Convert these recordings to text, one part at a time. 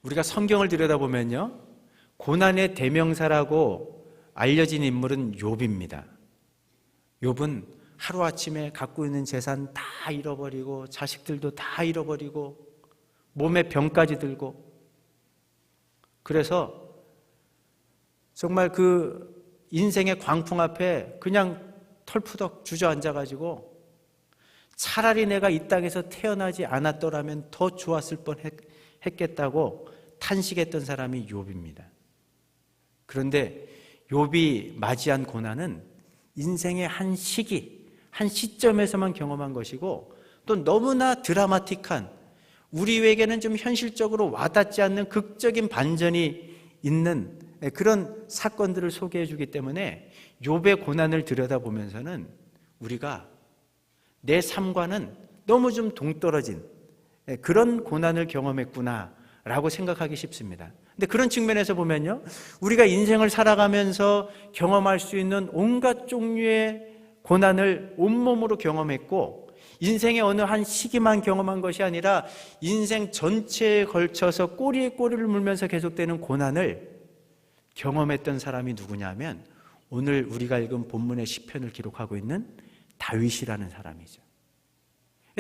우리가 성경을 들여다보면요, 고난의 대명사라고 알려진 인물은 욥입니다. 욥은 하루아침에 갖고 있는 재산 다 잃어버리고 자식들도 다 잃어버리고 몸에 병까지 들고, 그래서 정말 그 인생의 광풍 앞에 그냥 털푸덕 주저앉아가지고 차라리 내가 이 땅에서 태어나지 않았더라면 더 좋았을 뻔했겠다고 탄식했던 사람이 욥입니다. 그런데 욥이 맞이한 고난은 인생의 한 시기, 한 시점에서만 경험한 것이고, 또 너무나 드라마틱한, 우리에게는 좀 현실적으로 와닿지 않는 극적인 반전이 있는 그런 사건들을 소개해 주기 때문에 욥의 고난을 들여다보면서는 우리가 내 삶과는 너무 좀 동떨어진 그런 고난을 경험했구나라고 생각하기 쉽습니다. 근데 그런 측면에서 보면요, 우리가 인생을 살아가면서 경험할 수 있는 온갖 종류의 고난을 온몸으로 경험했고, 인생의 어느 한 시기만 경험한 것이 아니라 인생 전체에 걸쳐서 꼬리에 꼬리를 물면서 계속되는 고난을 경험했던 사람이 누구냐면 오늘 우리가 읽은 본문의 시편을 기록하고 있는 다윗이라는 사람이죠.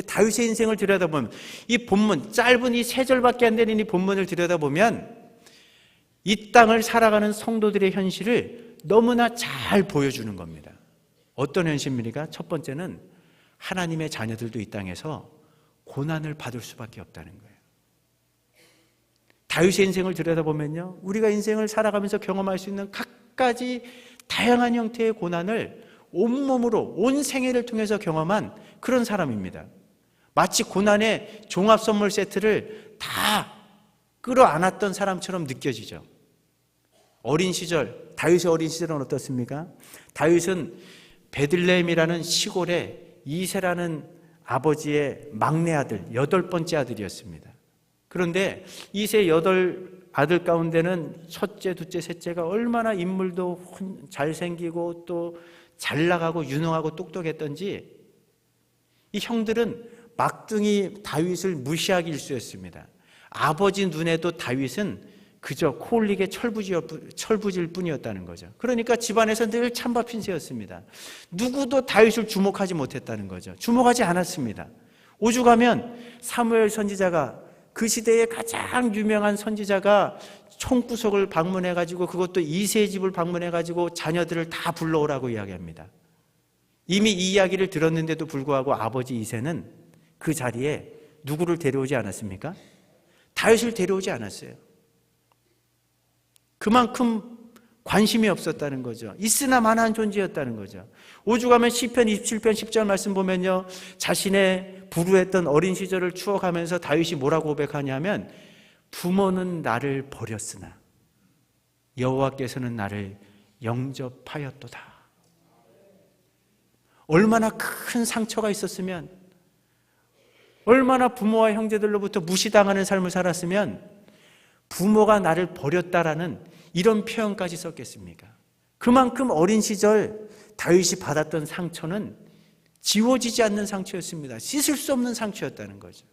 다윗의 인생을 들여다보면, 이 본문, 짧은 이 3절밖에 안 되는 이 본문을 들여다보면 이 땅을 살아가는 성도들의 현실을 너무나 잘 보여주는 겁니다. 어떤 현실입니까? 첫 번째는 하나님의 자녀들도 이 땅에서 고난을 받을 수밖에 없다는 거예요. 다윗의 인생을 들여다보면요, 우리가 인생을 살아가면서 경험할 수 있는 갖가지 다양한 형태의 고난을 온몸으로, 온 생애를 통해서 경험한 그런 사람입니다. 마치 고난의 종합 선물 세트를 다 끌어안았던 사람처럼 느껴지죠. 어린 시절, 다윗의 어린 시절은 어떻습니까? 다윗은 베들레헴이라는 시골에 이새라는 아버지의 막내 아들, 8번째 아들이었습니다. 그런데 이새 8아들 가운데는 첫째, 둘째, 셋째가 얼마나 인물도 잘생기고 또 잘나가고 유능하고 똑똑했던지 이 형들은 막둥이 다윗을 무시하기 일쑤였습니다. 아버지 눈에도 다윗은 그저 코올리게 철부지일 뿐이었다는 거죠. 그러니까 집안에서 늘 찬밥 핀새였습니다. 누구도 다윗을 주목하지 못했다는 거죠. 주목하지 않았습니다. 오죽하면 사무엘 선지자가, 그 시대의 가장 유명한 선지자가 총구석을 방문해가지고, 그것도 이새의 집을 방문해가지고 자녀들을 다 불러오라고 이야기합니다. 이미 이 이야기를 들었는데도 불구하고 아버지 이새는 그 자리에 누구를 데려오지 않았습니까? 다윗을 데려오지 않았어요. 그만큼 관심이 없었다는 거죠. 있으나 마나한 존재였다는 거죠. 오죽하면 시편 27편 10절 말씀 보면요, 자신의 불우했던 어린 시절을 추억하면서 다윗이 뭐라고 고백하냐면, 부모는 나를 버렸으나 여호와께서는 나를 영접하였도다. 얼마나 큰 상처가 있었으면, 얼마나 부모와 형제들로부터 무시당하는 삶을 살았으면 부모가 나를 버렸다라는 이런 표현까지 썼겠습니까? 그만큼 어린 시절 다윗이 받았던 상처는 지워지지 않는 상처였습니다. 씻을 수 없는 상처였다는 거죠.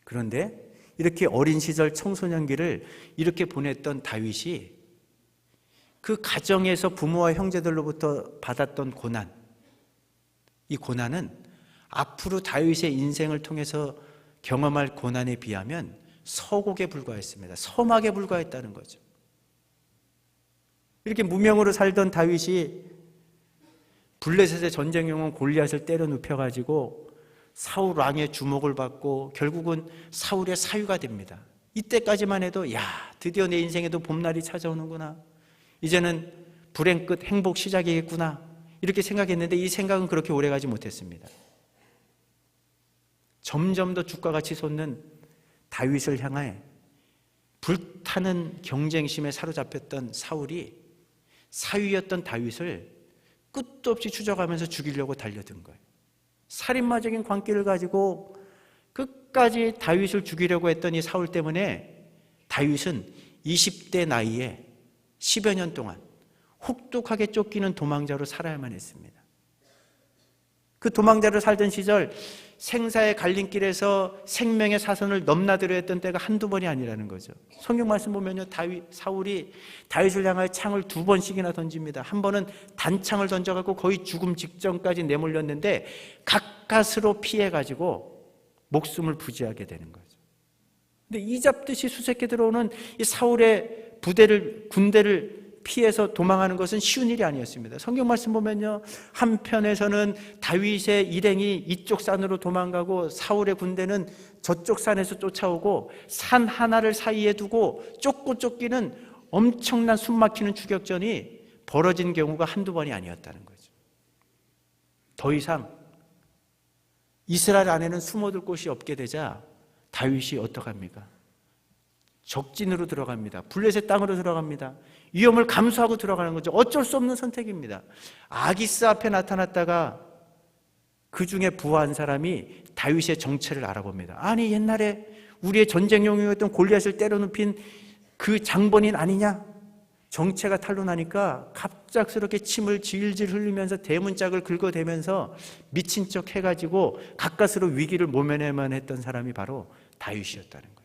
그런데 이렇게 어린 시절 청소년기를 이렇게 보냈던 다윗이 그 가정에서 부모와 형제들로부터 받았던 고난, 이 고난은 앞으로 다윗의 인생을 통해서 경험할 고난에 비하면 서곡에 불과했습니다. 서막에 불과했다는 거죠. 이렇게 무명으로 살던 다윗이 블레셋의 전쟁 영웅 골리앗을 때려 눕혀가지고 사울 왕의 주목을 받고 결국은 사울의 사위가 됩니다. 이때까지만 해도 야, 드디어 내 인생에도 봄날이 찾아오는구나, 이제는 불행 끝 행복 시작이겠구나, 이렇게 생각했는데 이 생각은 그렇게 오래가지 못했습니다. 점점 더 죽과 같이 솟는 다윗을 향해 불타는 경쟁심에 사로잡혔던 사울이 사위였던 다윗을 끝도 없이 추적하면서 죽이려고 달려든 거예요. 살인마적인 광기를 가지고 끝까지 다윗을 죽이려고 했던 이 사울 때문에 다윗은 20대 나이에 10여 년 동안 혹독하게 쫓기는 도망자로 살아야만 했습니다. 그 도망자로 살던 시절 생사의 갈림길에서 생명의 사선을 넘나들어 했던 때가 한두 번이 아니라는 거죠. 성경 말씀 보면요, 사울이 다윗을 향하여 창을 2번씩이나 던집니다. 한 번은 단창을 던져갖고 거의 죽음 직전까지 내몰렸는데 가까스로 피해가지고 목숨을 부지하게 되는 거죠. 근데 이잡듯이 수색해 들어오는 이 사울의 군대를 피해서 도망하는 것은 쉬운 일이 아니었습니다. 성경 말씀 보면요, 한편에서는 다윗의 일행이 이쪽 산으로 도망가고 사울의 군대는 저쪽 산에서 쫓아오고 산 하나를 사이에 두고 쫓고 쫓기는 엄청난 숨막히는 추격전이 벌어진 경우가 한두 번이 아니었다는 거죠. 더 이상 이스라엘 안에는 숨어들 곳이 없게 되자 다윗이 어떡합니까? 적진으로 들어갑니다. 블레셋 땅으로 들어갑니다. 위험을 감수하고 들어가는 거죠. 어쩔 수 없는 선택입니다. 아기스 앞에 나타났다가 그 중에 부하한 사람이 다윗의 정체를 알아봅니다. 아니, 옛날에 우리의 전쟁 용이었던 골리앗을 때려눕힌 그 장본인 아니냐? 정체가 탄로나니까 갑작스럽게 침을 질질 흘리면서 대문짝을 긁어대면서 미친 척 해가지고 가까스로 위기를 모면해만 했던 사람이 바로 다윗이었다는 거죠.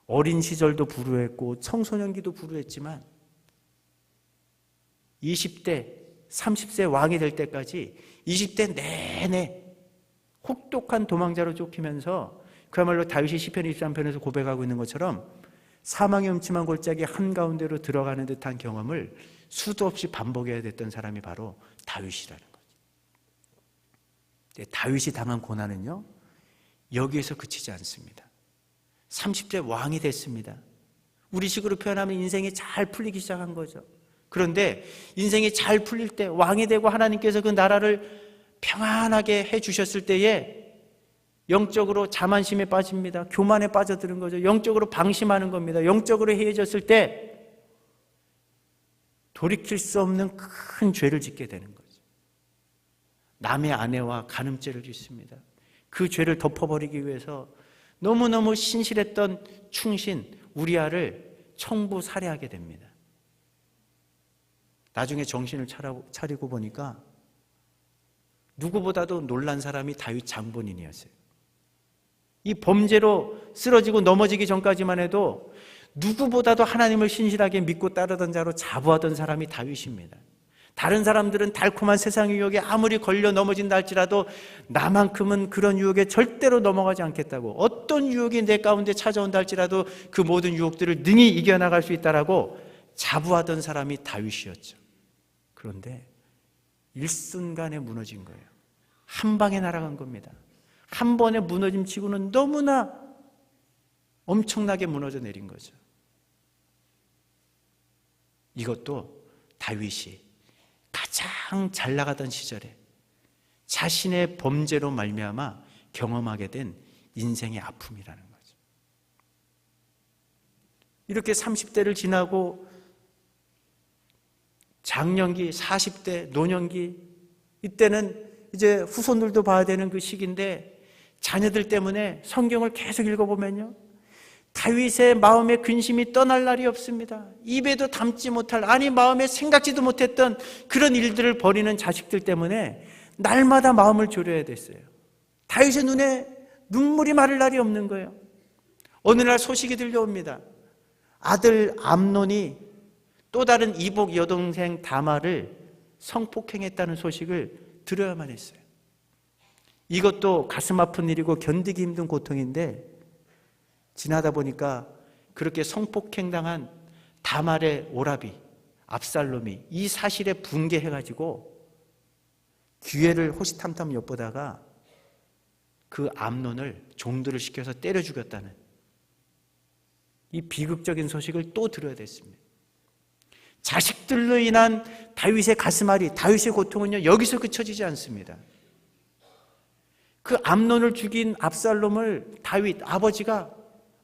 어린 시절도 불우했고 청소년기도 불우했지만 20대, 30세 왕이 될 때까지 20대 내내 혹독한 도망자로 쫓기면서 그야말로 다윗이 시편 23편에서 고백하고 있는 것처럼 사망의 음침한 골짜기 한가운데로 들어가는 듯한 경험을 수도 없이 반복해야 됐던 사람이 바로 다윗이라는 거죠. 다윗이 당한 고난은요, 여기에서 그치지 않습니다. 30대 왕이 됐습니다. 우리 식으로 표현하면 인생이 잘 풀리기 시작한 거죠. 그런데 인생이 잘 풀릴 때, 왕이 되고 하나님께서 그 나라를 평안하게 해주셨을 때에 영적으로 자만심에 빠집니다. 교만에 빠져드는 거죠. 영적으로 방심하는 겁니다. 영적으로 해해졌을 때 돌이킬 수 없는 큰 죄를 짓게 되는 거죠. 남의 아내와 간음죄를 짓습니다. 그 죄를 덮어버리기 위해서 너무너무 신실했던 충신 우리아를 청부 살해하게 됩니다. 나중에 정신을 차리고 보니까 누구보다도 놀란 사람이 다윗 장본인이었어요. 이 범죄로 쓰러지고 넘어지기 전까지만 해도 누구보다도 하나님을 신실하게 믿고 따르던 자로 자부하던 사람이 다윗입니다. 다른 사람들은 달콤한 세상 유혹에 아무리 걸려 넘어진다 할지라도 나만큼은 그런 유혹에 절대로 넘어가지 않겠다고, 어떤 유혹이 내 가운데 찾아온다 할지라도 그 모든 유혹들을 능히 이겨나갈 수 있다라고 자부하던 사람이 다윗이었죠. 그런데 일순간에 무너진 거예요. 한 방에 날아간 겁니다. 한 번에 무너짐 치고는 너무나 엄청나게 무너져 내린 거죠. 이것도 다윗이 가장 잘 나가던 시절에 자신의 범죄로 말미암아 경험하게 된 인생의 아픔이라는 거죠. 이렇게 30대를 지나고 장년기, 40대, 노년기, 이때는 이제 후손들도 봐야 되는 그 시기인데 자녀들 때문에 성경을 계속 읽어보면요, 다윗의 마음의 근심이 떠날 날이 없습니다. 입에도 담지 못할, 아니 마음에 생각지도 못했던 그런 일들을 벌이는 자식들 때문에 날마다 마음을 졸여야 됐어요. 다윗의 눈에 눈물이 마를 날이 없는 거예요. 어느 날 소식이 들려옵니다. 아들 암논이 또 다른 이복 여동생 다말을 성폭행했다는 소식을 들어야만 했어요. 이것도 가슴 아픈 일이고 견디기 힘든 고통인데 지나다 보니까 그렇게 성폭행당한 다말의 오라비 압살롬이 이 사실에 분개해가지고 기회를 호시탐탐 엿보다가 그 암논을 종들을 시켜서 때려 죽였다는 이 비극적인 소식을 또 들어야 됐습니다. 자식들로 인한 다윗의 가슴앓이, 다윗의 고통은요, 여기서 그쳐지지 않습니다. 그 암논을 죽인 압살롬을 다윗 아버지가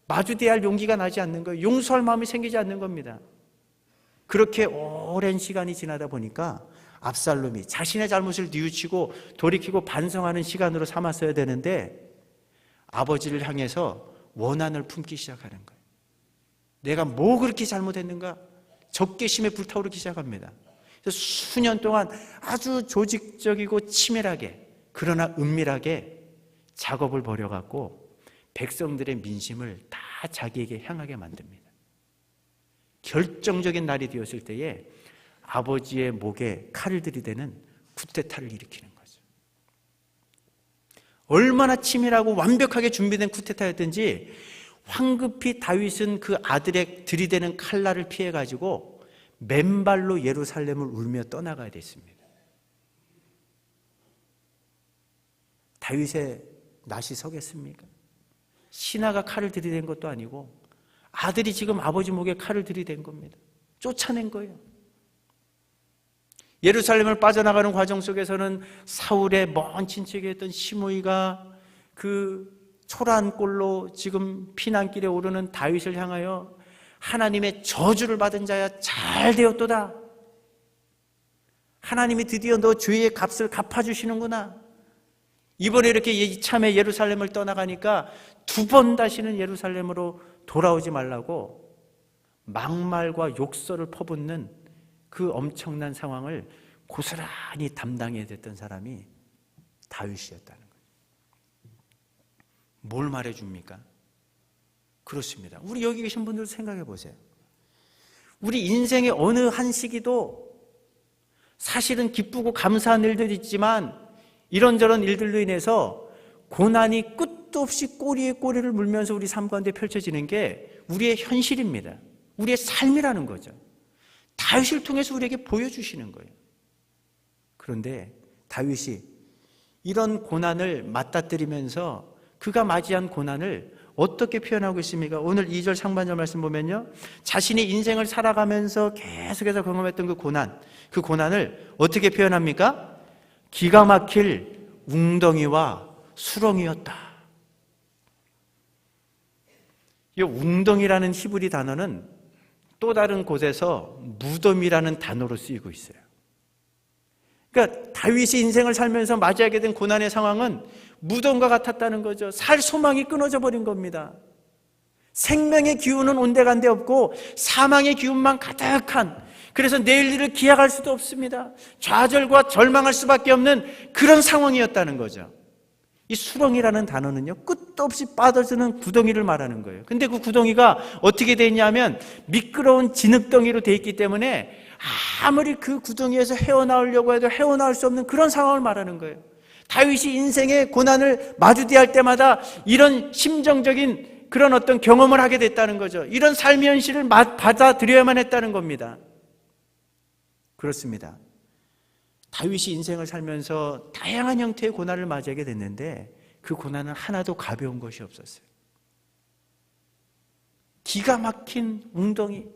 마주대할 용기가 나지 않는 거예요. 용서할 마음이 생기지 않는 겁니다. 그렇게 오랜 시간이 지나다 보니까 압살롬이 자신의 잘못을 뉘우치고 돌이키고 반성하는 시간으로 삼았어야 되는데 아버지를 향해서 원한을 품기 시작하는 거예요. 내가 뭐 그렇게 잘못했는가? 적개심에 불타오르기 시작합니다. 그래서 수년 동안 아주 조직적이고 치밀하게 그러나 은밀하게 작업을 벌여갖고 백성들의 민심을 다 자기에게 향하게 만듭니다. 결정적인 날이 되었을 때에 아버지의 목에 칼을 들이대는 쿠데타를 일으키는 거죠. 얼마나 치밀하고 완벽하게 준비된 쿠데타였든지 황급히 다윗은 그 아들의 들이대는 칼날을 피해가지고 맨발로 예루살렘을 울며 떠나가야 됐습니다. 다윗의 낯이 서겠습니까? 신하가 칼을 들이댄 것도 아니고 아들이 지금 아버지 목에 칼을 들이댄 겁니다. 쫓아낸 거예요. 예루살렘을 빠져나가는 과정 속에서는 사울의 먼 친척이었던 시므이가 그 초라한 꼴로 지금 피난길에 오르는 다윗을 향하여 하나님의 저주를 받은 자야 잘 되었도다. 하나님이 드디어 너 죄의 값을 갚아주시는구나. 이번에 이렇게 이참에 예루살렘을 떠나가니까 두 번 다시는 예루살렘으로 돌아오지 말라고 막말과 욕설을 퍼붓는 그 엄청난 상황을 고스란히 담당해야 됐던 사람이 다윗이었다는 거예요. 뭘 말해줍니까? 그렇습니다. 우리 여기 계신 분들 생각해 보세요. 우리 인생의 어느 한 시기도 사실은 기쁘고 감사한 일도 있지만 이런저런 일들로 인해서 고난이 끝도 없이 꼬리에 꼬리를 물면서 우리 삶 가운데 펼쳐지는 게 우리의 현실입니다. 우리의 삶이라는 거죠. 다윗을 통해서 우리에게 보여주시는 거예요. 그런데 다윗이 이런 고난을 맞닥뜨리면서 그가 맞이한 고난을 어떻게 표현하고 있습니까? 오늘 2절 상반절 말씀 보면요, 자신이 인생을 살아가면서 계속해서 경험했던 그 고난을 어떻게 표현합니까? 기가 막힐 웅덩이와 수렁이었다. 이 웅덩이라는 히브리 단어는 또 다른 곳에서 무덤이라는 단어로 쓰이고 있어요. 그러니까 다윗이 인생을 살면서 맞이하게 된 고난의 상황은 무덤과 같았다는 거죠. 살 소망이 끊어져 버린 겁니다. 생명의 기운은 온데간데 없고 사망의 기운만 가득한, 그래서 내일 일을 기약할 수도 없습니다. 좌절과 절망할 수밖에 없는 그런 상황이었다는 거죠. 이 수렁이라는 단어는요, 끝도 없이 빠져드는 구덩이를 말하는 거예요. 근데 그 구덩이가 어떻게 되어 있냐면 미끄러운 진흙덩이로 되어 있기 때문에 아무리 그 구덩이에서 헤어나오려고 해도 헤어나올 수 없는 그런 상황을 말하는 거예요. 다윗이 인생의 고난을 마주대할 때마다 이런 심정적인 그런 어떤 경험을 하게 됐다는 거죠. 이런 삶의 현실을 받아들여야만 했다는 겁니다. 그렇습니다. 다윗이 인생을 살면서 다양한 형태의 고난을 맞이하게 됐는데 그 고난은 하나도 가벼운 것이 없었어요. 기가 막힌 웅덩이.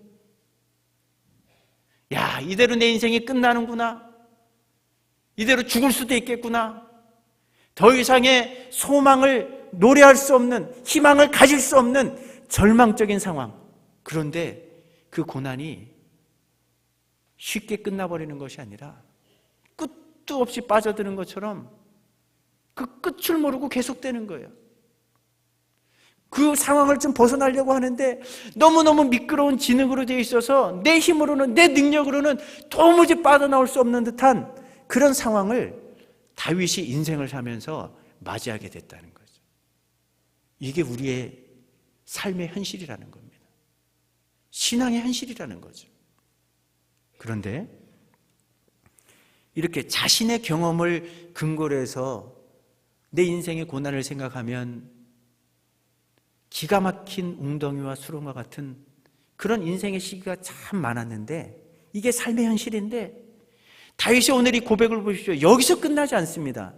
야, 이대로 내 인생이 끝나는구나. 이대로 죽을 수도 있겠구나. 더 이상의 소망을 노래할 수 없는, 희망을 가질 수 없는 절망적인 상황. 그런데 그 고난이 쉽게 끝나버리는 것이 아니라 끝도 없이 빠져드는 것처럼 그 끝을 모르고 계속되는 거예요. 그 상황을 좀 벗어나려고 하는데 너무너무 미끄러운 진흙으로 되어 있어서 내 힘으로는, 내 능력으로는 도무지 빠져나올 수 없는 듯한 그런 상황을 다윗이 인생을 사면서 맞이하게 됐다는 거죠. 이게 우리의 삶의 현실이라는 겁니다. 신앙의 현실이라는 거죠. 그런데 이렇게 자신의 경험을 근거로 해서 내 인생의 고난을 생각하면 기가 막힌 웅덩이와 수렁과 같은 그런 인생의 시기가 참 많았는데 이게 삶의 현실인데 다윗이 오늘 이 고백을 보십시오. 여기서 끝나지 않습니다.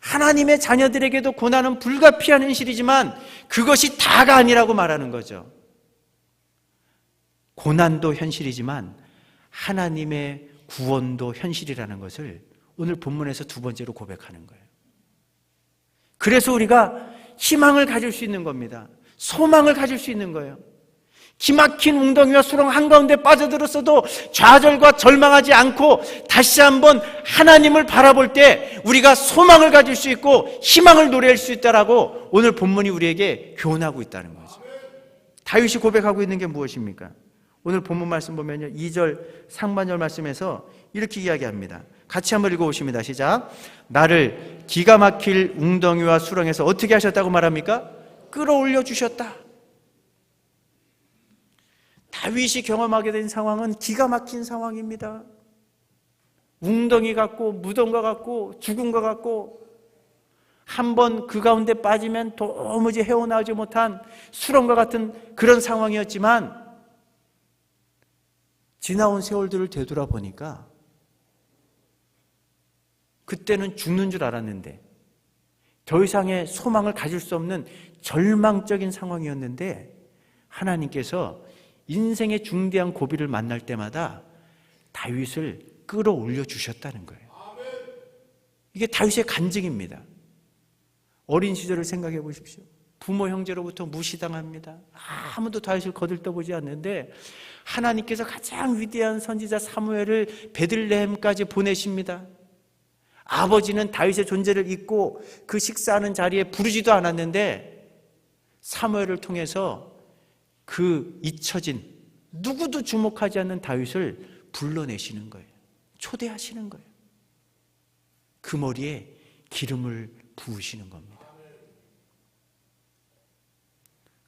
하나님의 자녀들에게도 고난은 불가피한 현실이지만 그것이 다가 아니라고 말하는 거죠. 고난도 현실이지만 하나님의 구원도 현실이라는 것을 오늘 본문에서 두 번째로 고백하는 거예요. 그래서 우리가 희망을 가질 수 있는 겁니다. 소망을 가질 수 있는 거예요. 기막힌 웅덩이와 수렁 한가운데 빠져들었어도 좌절과 절망하지 않고 다시 한번 하나님을 바라볼 때 우리가 소망을 가질 수 있고 희망을 노래할 수 있다라고 오늘 본문이 우리에게 교훈하고 있다는 거죠. 다윗이 고백하고 있는 게 무엇입니까? 오늘 본문 말씀 보면요, 2절 상반절 말씀에서 이렇게 이야기합니다. 같이 한번 읽어보십니다. 시작. 나를 기가 막힐 웅덩이와 수렁에서 어떻게 하셨다고 말합니까? 끌어올려 주셨다. 다윗이 경험하게 된 상황은 기가 막힌 상황입니다. 웅덩이 같고 무덤과 같고 죽음과 같고 한번 그 가운데 빠지면 도무지 헤어나오지 못한 수렁과 같은 그런 상황이었지만 지나온 세월들을 되돌아보니까 그때는 죽는 줄 알았는데 더 이상의 소망을 가질 수 없는 절망적인 상황이었는데 하나님께서 인생의 중대한 고비를 만날 때마다 다윗을 끌어올려 주셨다는 거예요. 이게 다윗의 간증입니다. 어린 시절을 생각해 보십시오. 부모 형제로부터 무시당합니다. 아무도 다윗을 거들떠보지 않는데 하나님께서 가장 위대한 선지자 사무엘을 베들레헴까지 보내십니다. 아버지는 다윗의 존재를 잊고 그 식사하는 자리에 부르지도 않았는데 사무엘을 통해서 그 잊혀진 누구도 주목하지 않는 다윗을 불러내시는 거예요. 초대하시는 거예요. 그 머리에 기름을 부으시는 겁니다.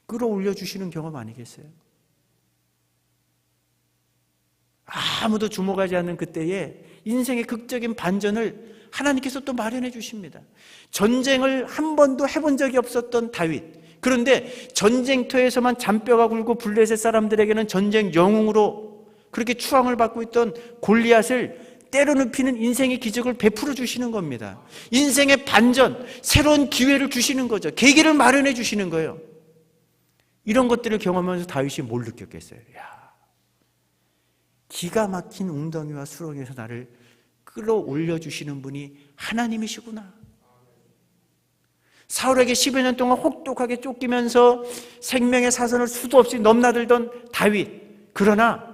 끌어올려 주시는 경험 아니겠어요? 아무도 주목하지 않는 그때에 인생의 극적인 반전을 하나님께서 또 마련해 주십니다. 전쟁을 한 번도 해본 적이 없었던 다윗, 그런데 전쟁터에서만 잔뼈가 굵고 블레셋 사람들에게는 전쟁 영웅으로 그렇게 추앙을 받고 있던 골리앗을 때려눕히는 인생의 기적을 베풀어 주시는 겁니다. 인생의 반전, 새로운 기회를 주시는 거죠. 계기를 마련해 주시는 거예요. 이런 것들을 경험하면서 다윗이 뭘 느꼈겠어요? 야, 기가 막힌 웅덩이와 수렁에서 나를 끌어올려 주시는 분이 하나님이시구나. 사울에게 10여 년 동안 혹독하게 쫓기면서 생명의 사선을 수도 없이 넘나들던 다윗, 그러나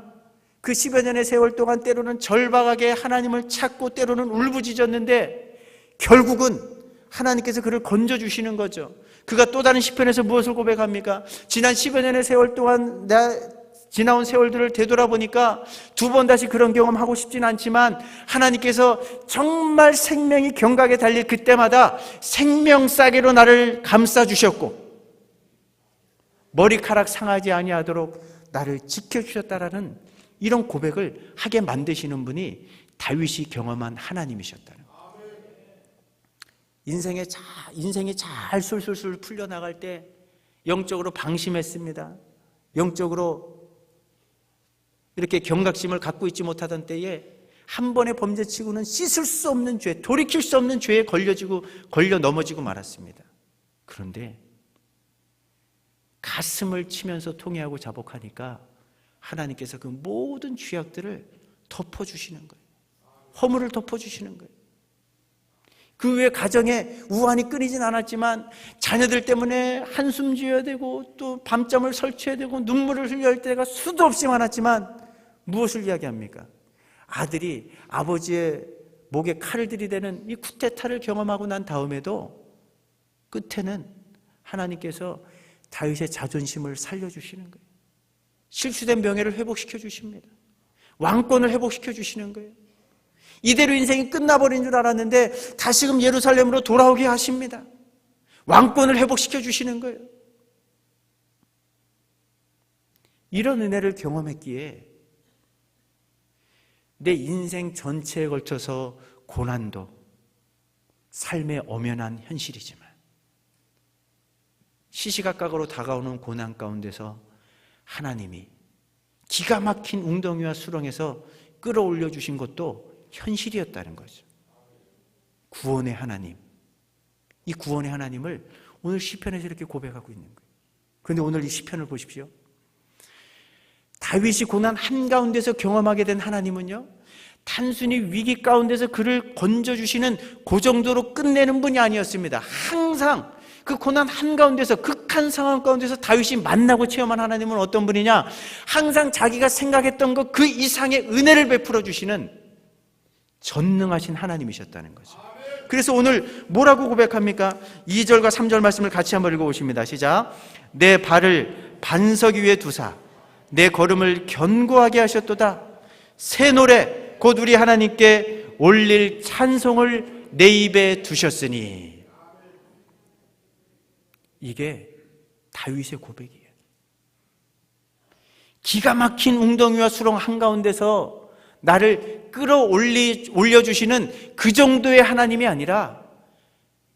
그 10여 년의 세월 동안 때로는 절박하게 하나님을 찾고 때로는 울부짖었는데 결국은 하나님께서 그를 건져주시는 거죠. 그가 또 다른 시편에서 무엇을 고백합니까? 지난 10여 년의 세월 동안 지나온 세월들을 되돌아보니까 두 번 다시 그런 경험하고 싶진 않지만 하나님께서 정말 생명이 경각에 달릴 그때마다 생명싸개로 나를 감싸주셨고 머리카락 상하지 아니하도록 나를 지켜주셨다라는 이런 고백을 하게 만드시는 분이 다윗이 경험한 하나님이셨다는 거예요. 인생이 잘 술술술 풀려나갈 때 영적으로 방심했습니다. 영적으로 이렇게 경각심을 갖고 있지 못하던 때에 한 번의 범죄치고는 씻을 수 없는 죄, 돌이킬 수 없는 죄에 걸려 넘어지고 말았습니다. 그런데 가슴을 치면서 통회하고 자복하니까 하나님께서 그 모든 죄악들을 덮어주시는 거예요. 허물을 덮어주시는 거예요. 그 후에 가정에 우환이 끊이진 않았지만 자녀들 때문에 한숨 지어야 되고 또 밤잠을 설쳐야 되고 눈물을 흘려야 할 때가 수도 없이 많았지만 무엇을 이야기합니까? 아들이 아버지의 목에 칼을 들이대는 이 쿠데타를 경험하고 난 다음에도 끝에는 하나님께서 다윗의 자존심을 살려주시는 거예요. 실수된 명예를 회복시켜 주십니다. 왕권을 회복시켜 주시는 거예요. 이대로 인생이 끝나버린 줄 알았는데 다시금 예루살렘으로 돌아오게 하십니다. 왕권을 회복시켜 주시는 거예요. 이런 은혜를 경험했기에 내 인생 전체에 걸쳐서 고난도 삶의 엄연한 현실이지만 시시각각으로 다가오는 고난 가운데서 하나님이 기가 막힌 웅덩이와 수렁에서 끌어올려 주신 것도 현실이었다는 거죠. 구원의 하나님, 이 구원의 하나님을 오늘 시편에서 이렇게 고백하고 있는 거예요. 그런데 오늘 이 시편을 보십시오. 다윗이 고난 한가운데서 경험하게 된 하나님은요, 단순히 위기 가운데서 그를 건져주시는 그 정도로 끝내는 분이 아니었습니다. 항상 그 고난 한가운데서, 극한 상황 가운데서 다윗이 만나고 체험한 하나님은 어떤 분이냐? 항상 자기가 생각했던 것 그 이상의 은혜를 베풀어 주시는 전능하신 하나님이셨다는 거죠. 그래서 오늘 뭐라고 고백합니까? 2절과 3절 말씀을 같이 한번 읽어보십니다. 시작. 내 발을 반석 위에 두사 내 걸음을 견고하게 하셨도다. 새 노래 곧 우리 하나님께 올릴 찬송을 내 입에 두셨으니. 이게 다윗의 고백이에요. 기가 막힌 웅덩이와 수렁 한가운데서 나를 올려주시는 그 정도의 하나님이 아니라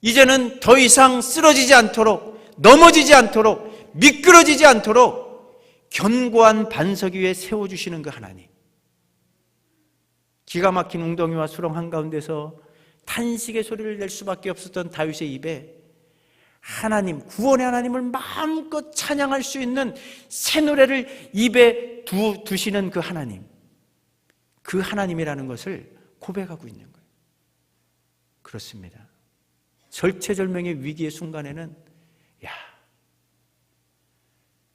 이제는 더 이상 쓰러지지 않도록, 넘어지지 않도록, 미끄러지지 않도록 견고한 반석 위에 세워주시는 그 하나님. 기가 막힌 웅덩이와 수렁 한가운데서 탄식의 소리를 낼 수밖에 없었던 다윗의 입에 하나님, 구원의 하나님을 마음껏 찬양할 수 있는 새 노래를 입에 두시는 그 하나님, 그 하나님이라는 것을 고백하고 있는 거예요. 그렇습니다. 절체절명의 위기의 순간에는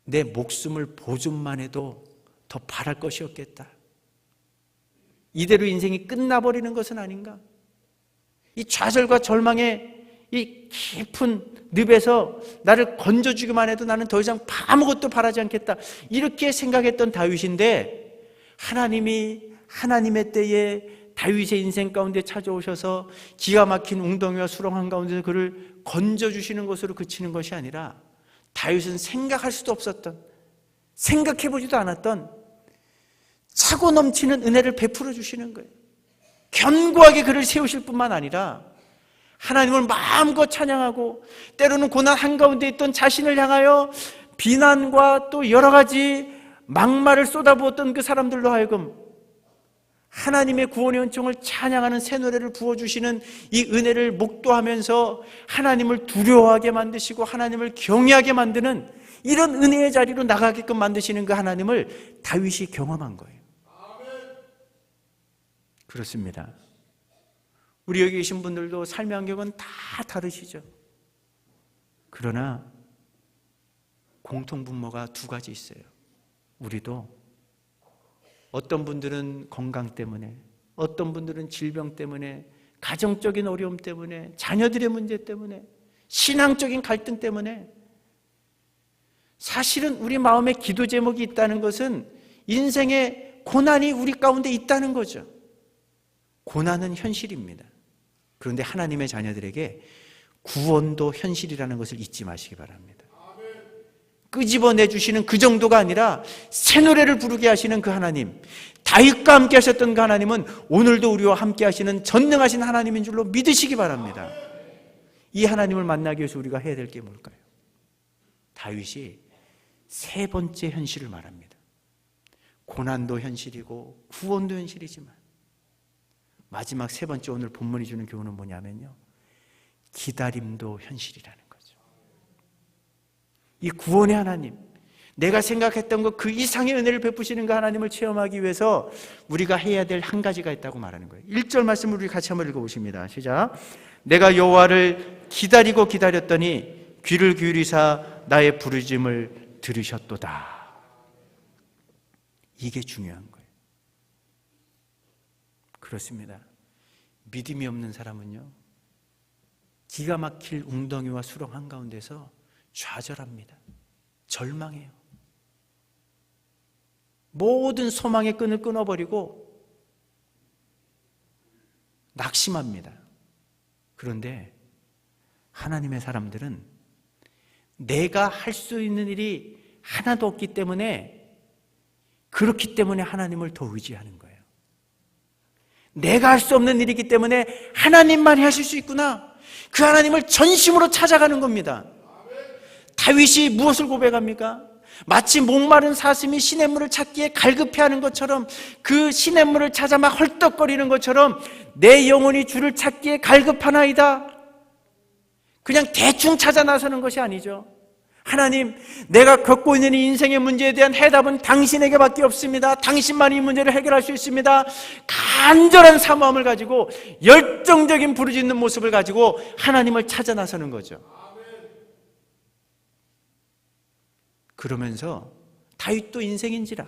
내 목숨을 보존만 해도 더 바랄 것이 없겠다. 이대로 인생이 끝나버리는 것은 아닌가? 이 좌절과 절망의 이 깊은 늪에서 나를 건져주기만 해도 나는 더 이상 아무것도 바라지 않겠다. 이렇게 생각했던 다윗인데 하나님이 하나님의 때에 다윗의 인생 가운데 찾아오셔서 기가 막힌 웅덩이와 수렁 한가운데서 그를 건져주시는 것으로 그치는 것이 아니라 다윗은 생각할 수도 없었던, 생각해보지도 않았던 차고 넘치는 은혜를 베풀어 주시는 거예요. 견고하게 그를 세우실 뿐만 아니라 하나님을 마음껏 찬양하고 때로는 고난 한가운데 있던 자신을 향하여 비난과 또 여러 가지 막말을 쏟아부었던 그 사람들로 하여금 하나님의 구원의 은총을 찬양하는 새 노래를 부어주시는 이 은혜를 목도하면서 하나님을 두려워하게 만드시고 하나님을 경외하게 만드는 이런 은혜의 자리로 나가게끔 만드시는 그 하나님을 다윗이 경험한 거예요. 그렇습니다. 우리 여기 계신 분들도 삶의 환경은 다 다르시죠. 그러나 공통분모가 두 가지 있어요. 우리도 어떤 분들은 건강 때문에, 어떤 분들은 질병 때문에, 가정적인 어려움 때문에, 자녀들의 문제 때문에, 신앙적인 갈등 때문에 사실은 우리 마음에 기도 제목이 있다는 것은 인생의 고난이 우리 가운데 있다는 거죠. 고난은 현실입니다. 그런데 하나님의 자녀들에게 구원도 현실이라는 것을 잊지 마시기 바랍니다. 끄집어내주시는 그 정도가 아니라 새 노래를 부르게 하시는 그 하나님, 다윗과 함께 하셨던 그 하나님은 오늘도 우리와 함께 하시는 전능하신 하나님인 줄로 믿으시기 바랍니다. 이 하나님을 만나기 위해서 우리가 해야 될 게 뭘까요? 다윗이 세 번째 현실을 말합니다. 고난도 현실이고 구원도 현실이지만 마지막 세 번째 오늘 본문이 주는 교훈은 뭐냐면요, 기다림도 현실이라는 거죠. 이 구원의 하나님, 내가 생각했던 것 그 이상의 은혜를 베푸시는 그 하나님을 체험하기 위해서 우리가 해야 될 한 가지가 있다고 말하는 거예요. 1절 말씀을 우리 같이 한번 읽어보십니다. 시작. 내가 여호와를 기다리고 기다렸더니 귀를 기울이사 나의 부르짖음을 들으셨도다. 이게 중요한 거예요. 그렇습니다. 믿음이 없는 사람은요, 기가 막힐 웅덩이와 수렁 한가운데서 좌절합니다. 절망해요. 모든 소망의 끈을 끊어버리고 낙심합니다. 그런데 하나님의 사람들은 내가 할 수 있는 일이 하나도 없기 때문에, 그렇기 때문에 하나님을 더 의지하는 거예요. 내가 할 수 없는 일이기 때문에 하나님만이 하실 수 있구나, 그 하나님을 전심으로 찾아가는 겁니다. 다윗이 무엇을 고백합니까? 마치 목마른 사슴이 시냇물을 찾기에 갈급해하는 것처럼, 그 시냇물을 찾아 막 헐떡거리는 것처럼 내 영혼이 주를 찾기에 갈급하나이다. 그냥 대충 찾아 나서는 것이 아니죠. 하나님, 내가 겪고 있는 이 인생의 문제에 대한 해답은 당신에게밖에 없습니다. 당신만이 이 문제를 해결할 수 있습니다. 간절한 사모함을 가지고, 열정적인 부르짖는 모습을 가지고 하나님을 찾아 나서는 거죠. 그러면서 다윗도 인생인지라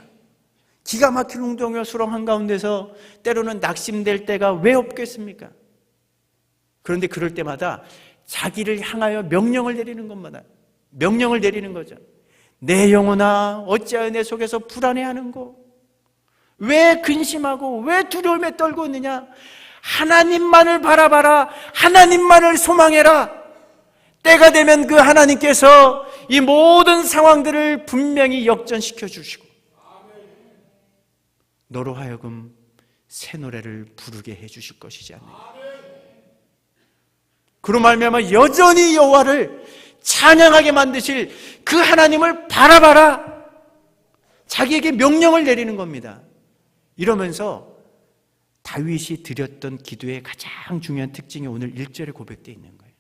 기가 막힌 웅덩이와 수렁 한가운데서 때로는 낙심될 때가 왜 없겠습니까? 그런데 그럴 때마다 자기를 향하여 명령을 내리는 거죠. 내 영혼아 어찌하여 내 속에서 불안해하는고, 왜 근심하고 왜 두려움에 떨고 있느냐? 하나님만을 바라봐라. 하나님만을 소망해라. 때가 되면 그 하나님께서 이 모든 상황들을 분명히 역전시켜 주시고 너로 하여금 새 노래를 부르게 해 주실 것이지 않느냐. 그로 말미암아 여전히 여호와를 찬양하게 만드실 그 하나님을 바라봐라. 자기에게 명령을 내리는 겁니다. 이러면서 다윗이 드렸던 기도의 가장 중요한 특징이 오늘 1절에 고백되어 있는 거예요.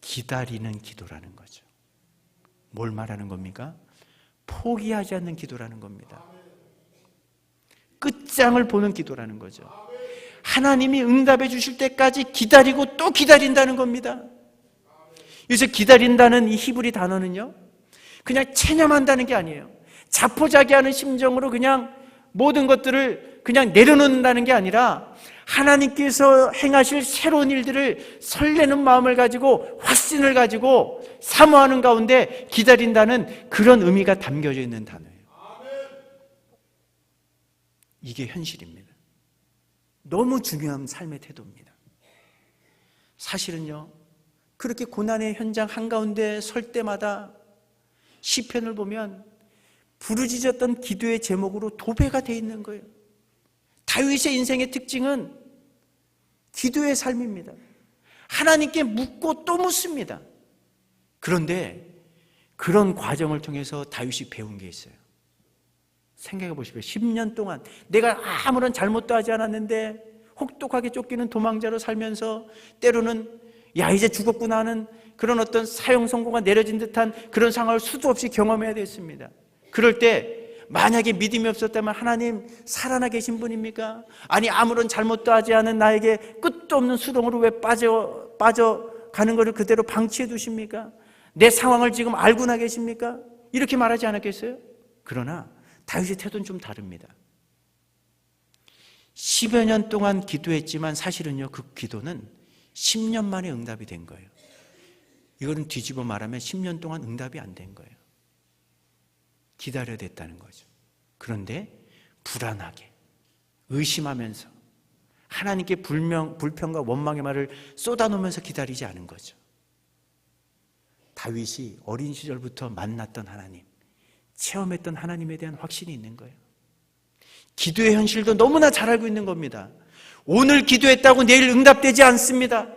기다리는 기도라는 거죠. 뭘 말하는 겁니까? 포기하지 않는 기도라는 겁니다. 끝장을 보는 기도라는 거죠. 하나님이 응답해 주실 때까지 기다리고 또 기다린다는 겁니다. 여기서 기다린다는 이 히브리 단어는요, 그냥 체념한다는 게 아니에요. 자포자기하는 심정으로 그냥 모든 것들을 그냥 내려놓는다는 게 아니라 하나님께서 행하실 새로운 일들을 설레는 마음을 가지고 확신을 가지고 사모하는 가운데 기다린다는 그런 의미가 담겨져 있는 단어예요. 이게 현실입니다. 너무 중요한 삶의 태도입니다. 사실은요, 그렇게 고난의 현장 한가운데 설 때마다 시편을 보면 부르짖었던 기도의 제목으로 도배가 되어 있는 거예요. 다윗의 인생의 특징은 기도의 삶입니다. 하나님께 묻고 또 묻습니다. 그런데 그런 과정을 통해서 다윗이 배운 게 있어요. 생각해 보십시오. 10년 동안 내가 아무런 잘못도 하지 않았는데 혹독하게 쫓기는 도망자로 살면서 때로는 야 이제 죽었구나 하는 그런 어떤 사형 선고가 내려진 듯한 그런 상황을 수도 없이 경험해야 됐습니다. 그럴 때 만약에 믿음이 없었다면 하나님 살아나 계신 분입니까? 아니 아무런 잘못도 하지 않은 나에게 끝도 없는 수렁으로 왜 빠져가는 것을 그대로 방치해 두십니까? 내 상황을 지금 알고나 계십니까? 이렇게 말하지 않았겠어요? 그러나 다윗의 태도는 좀 다릅니다. 10여 년 동안 기도했지만 사실은요 그 기도는 10년 만에 응답이 된 거예요. 이거는 뒤집어 말하면 10년 동안 응답이 안 된 거예요. 기다려야 됐다는 거죠. 그런데 불안하게 의심하면서 하나님께 불평과 원망의 말을 쏟아놓으면서 기다리지 않은 거죠. 다윗이 어린 시절부터 만났던 하나님, 체험했던 하나님에 대한 확신이 있는 거예요. 기도의 현실도 너무나 잘 알고 있는 겁니다. 오늘 기도했다고 내일 응답되지 않습니다.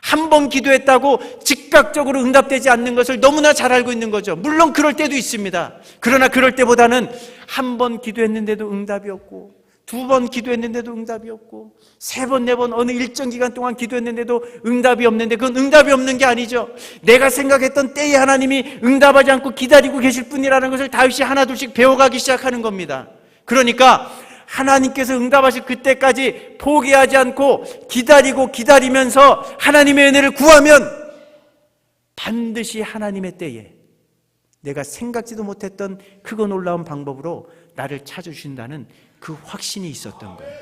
한 번 기도했다고 즉각적으로 응답되지 않는 것을 너무나 잘 알고 있는 거죠. 물론 그럴 때도 있습니다. 그러나 그럴 때보다는 한 번 기도했는데도 응답이 없고, 두 번 기도했는데도 응답이 없고, 세 번, 네 번 어느 일정 기간 동안 기도했는데도 응답이 없는데 그건 응답이 없는 게 아니죠. 내가 생각했던 때에 하나님이 응답하지 않고 기다리고 계실 분이라는 것을 다윗이 하나둘씩 배워가기 시작하는 겁니다. 그러니까 하나님께서 응답하실 그때까지 포기하지 않고 기다리면서 하나님의 은혜를 구하면 반드시 하나님의 때에 내가 생각지도 못했던 크고 놀라운 방법으로 나를 찾아주신다는 그 확신이 있었던 거예요.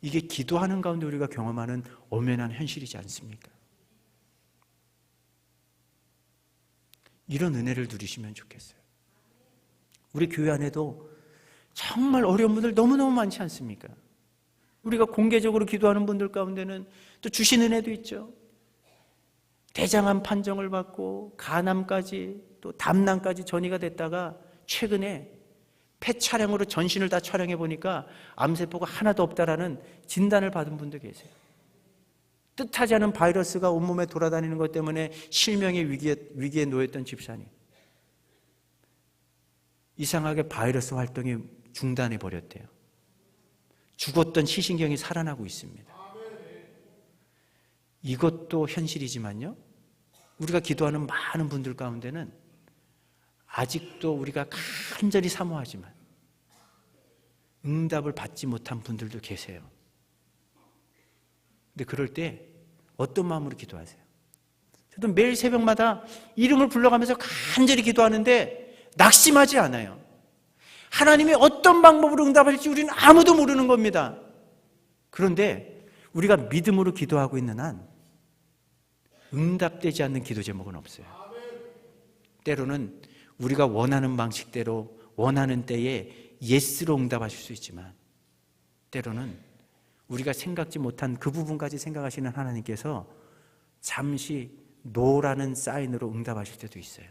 이게 기도하는 가운데 우리가 경험하는 엄연한 현실이지 않습니까? 이런 은혜를 누리시면 좋겠어요. 우리 교회 안에도 정말 어려운 분들 너무너무 많지 않습니까? 우리가 공개적으로 기도하는 분들 가운데는 또 주신 은혜도 있죠. 대장암 판정을 받고 간암까지 또 담낭까지 전이가 됐다가 최근에 폐 촬영으로 전신을 다 촬영해 보니까 암세포가 하나도 없다라는 진단을 받은 분도 계세요. 뜻하지 않은 바이러스가 온몸에 돌아다니는 것 때문에 실명의 위기에 놓였던 집사님. 이상하게 바이러스 활동이 중단해 버렸대요. 죽었던 시신경이 살아나고 있습니다. 이것도 현실이지만요, 우리가 기도하는 많은 분들 가운데는 아직도 우리가 간절히 사모하지만 응답을 받지 못한 분들도 계세요. 근데 그럴 때 어떤 마음으로 기도하세요? 저도 매일 새벽마다 이름을 불러가면서 간절히 기도하는데 낙심하지 않아요. 하나님이 어떤 방법으로 응답할지 우리는 아무도 모르는 겁니다. 그런데 우리가 믿음으로 기도하고 있는 한 응답되지 않는 기도 제목은 없어요. 때로는 우리가 원하는 방식대로 원하는 때에 예스로 응답하실 수 있지만 때로는 우리가 생각지 못한 그 부분까지 생각하시는 하나님께서 잠시 노라는 사인으로 응답하실 때도 있어요.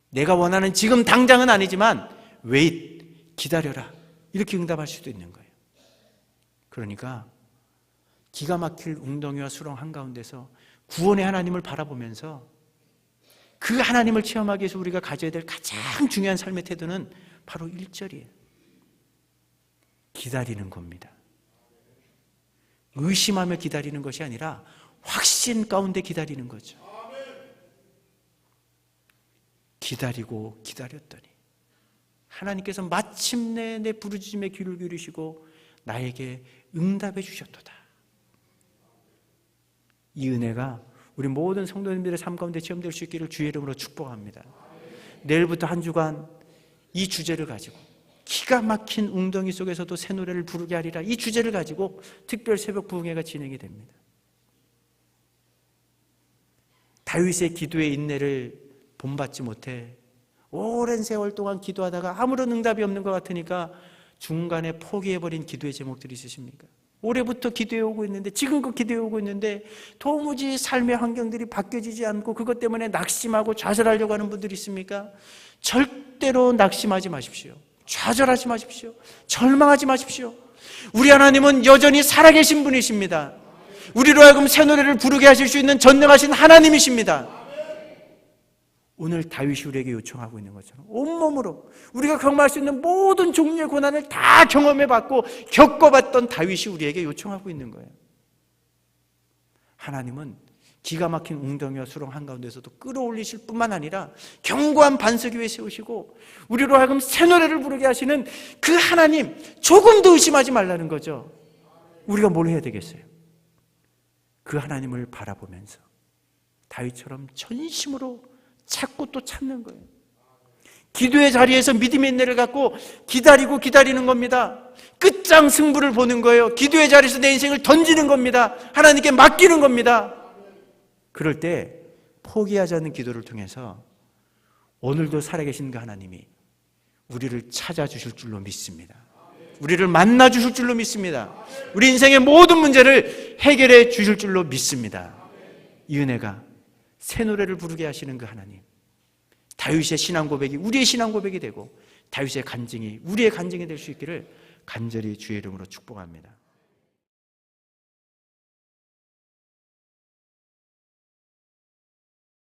내가 원하는 지금 당장은 아니지만 wait, 기다려라, 이렇게 응답하실 수도 있는 거예요. 그러니까 기가 막힐 웅덩이와 수렁 한가운데서 구원의 하나님을 바라보면서 그 하나님을 체험하기 위해서 우리가 가져야 될 가장 중요한 삶의 태도는 바로 1절이에요. 기다리는 겁니다. 의심하며 기다리는 것이 아니라 확신 가운데 기다리는 거죠. 기다리고 기다렸더니 하나님께서 마침내 내 부르짖음에 귀를 기울이시고 나에게 응답해 주셨도다. 이 은혜가 우리 모든 성도님들의 삶 가운데 체험될 수 있기를 주의 이름으로 축복합니다. 내일부터 한 주간 이 주제를 가지고 기가 막힌 웅덩이 속에서도 새 노래를 부르게 하리라, 이 주제를 가지고 특별 새벽 부흥회가 진행이 됩니다. 다윗의 기도의 인내를 본받지 못해 오랜 세월 동안 기도하다가 아무런 응답이 없는 것 같으니까 중간에 포기해버린 기도의 제목들이 있으십니까? 올해부터 기도해 오고 있는데, 지금껏 기도해 오고 있는데 도무지 삶의 환경들이 바뀌어지지 않고 그것 때문에 낙심하고 좌절하려고 하는 분들이 있습니까? 절대로 낙심하지 마십시오. 좌절하지 마십시오. 절망하지 마십시오. 우리 하나님은 여전히 살아계신 분이십니다. 우리로 하여금 새 노래를 부르게 하실 수 있는 전능하신 하나님이십니다. 오늘 다윗이 우리에게 요청하고 있는 것처럼 온몸으로 우리가 경험할 수 있는 모든 종류의 고난을 다 경험해봤고 겪어봤던 다윗이 우리에게 요청하고 있는 거예요. 하나님은 기가 막힌 웅덩이와 수렁 한가운데서도 끌어올리실 뿐만 아니라 견고한 반석 위에 세우시고 우리로 하여금 새 노래를 부르게 하시는 그 하나님, 조금도 의심하지 말라는 거죠. 우리가 뭘 해야 되겠어요? 그 하나님을 바라보면서 다윗처럼 전심으로 찾고 또 찾는 거예요. 기도의 자리에서 믿음의 인내를 갖고 기다리고 기다리는 겁니다. 끝장 승부를 보는 거예요. 기도의 자리에서 내 인생을 던지는 겁니다. 하나님께 맡기는 겁니다. 그럴 때 포기하지 않는 기도를 통해서 오늘도 살아계신 그 하나님이 우리를 찾아주실 줄로 믿습니다. 우리를 만나주실 줄로 믿습니다. 우리 인생의 모든 문제를 해결해 주실 줄로 믿습니다. 이 은혜가 새 노래를 부르게 하시는 그 하나님, 다윗의 신앙 고백이 우리의 신앙 고백이 되고 다윗의 간증이 우리의 간증이 될 수 있기를 간절히 주의 이름으로 축복합니다.